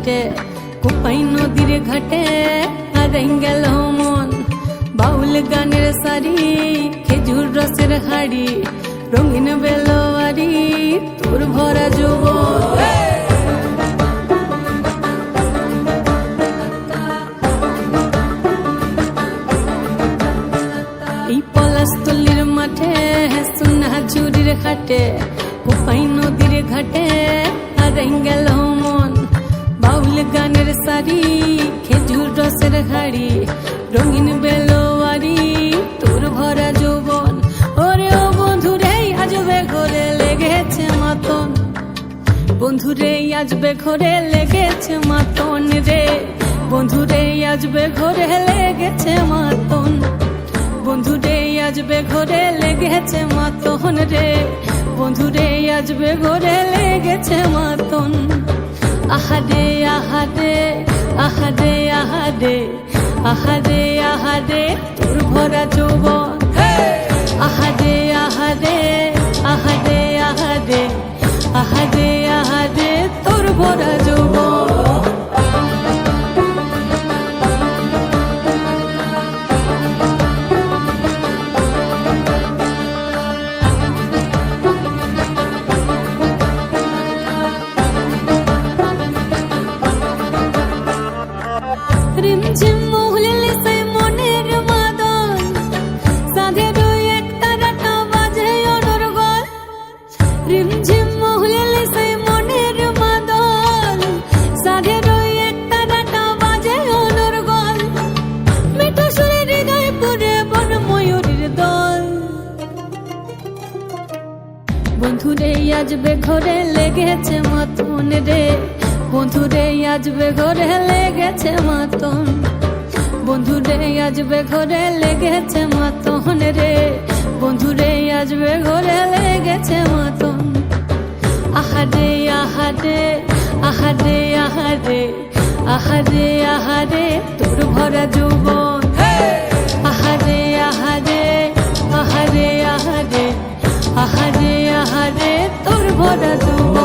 হাটে কোপাই নদীর ঘাটে হারাই গেল মন বাউল গানের সারি খেজুর রসের হাড়ি রঙিন বেলোয়ারি তোর ভরা যৌবন এই পলাশতলির মাঠে সোনা ঝুরির হাটে কোপাই নদীর ঘাটে হারাই গেল মন বাউল গানের সারি খেজুর রসের হাড়ি রঙিন বেলোয়ারি তোর ভরা যৌবন ওরে ও বন্ধুরে আজবে ঘরে লেগেছে মাতন বন্ধুরে আজবে ঘরে লেগেছে মাতন রে বন্ধুরে আজবে ঘরে লেগেছে মাতন বন্ধুরে আজবে ঘরে লেগেছে মাতন রে বন্ধুরে আজবে ঘরে লেগেছে মাতন আহারে আহারে আহারে আহারে আহারে আহারে তোর ভরা যৌবন আহারে আহারে আহারে আহারে আহারে আহারে তোর ভরা যৌবন রিমঝিম মহুলে সে মনের মাদন সাধের এক তারাটা বাজে অনর্গল রিমঝিম মহুলে সে মনের মাদন সাধের এক তারাটা বাজে অনর্গল মিঠো সুরে হৃদয় পুরে বন ময়ূরের দল বন্ধুরে আজবে ঘরে লেগেছে মাতন রে বন্ধুরে আজবে ঘরে লেগেছে মাতন বন্ধুরে আজবে ঘরে লেগেছে মাতন রে বন্ধুরে আজবে ঘরে লেগেছে মাতন আহারে আহারে আহারে আহারে আহারে আহারে তোর ভরা যৌবন আহারে আহারে আহারে আহারে আহারে আহারে তোর ভরা যৌবন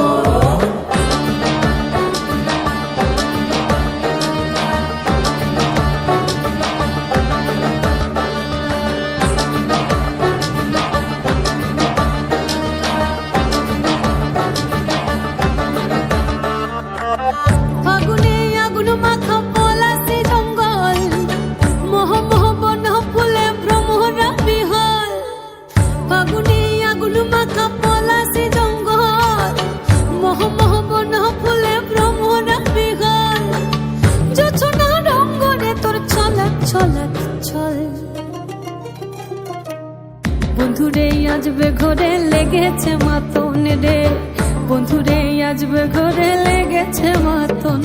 বন্ধুরে আজবে ঘরে লেগেছে মাতন রে বন্ধুরে আজবে ঘরে লেগেছে মাতন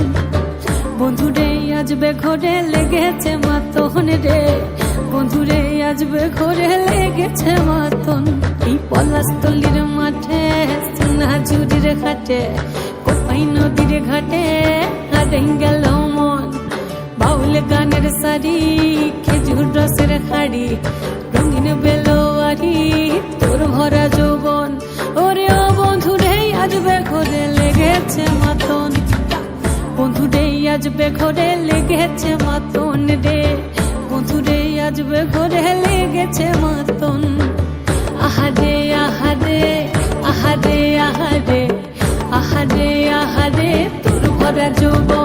বন্ধুরে আজবে ঘরে লেগেছে মাতন রে বন্ধুরে আজবে ঘরে লেগেছে মাতন এই পলাশতলির মাঠে সোনা ঝুরির ঘাটে কোপাই নদীর ঘাটে হারাই গেল মন বাউল গানের সারি খেজুর রসের হাড়ি রঙিন বেলোয়ারি তোর ভরা যৌবন ওরে ও বন্ধুরে আজবে ঘরে লেগেছে মাতন বন্ধুরে আজবে ঘরে লেগেছে মাতন রে বন্ধুরে আজবে ঘরে লেগেছে মাতন আহারে আহারে আহারে আহারে আহারে আহারে তোর ভরা যৌবন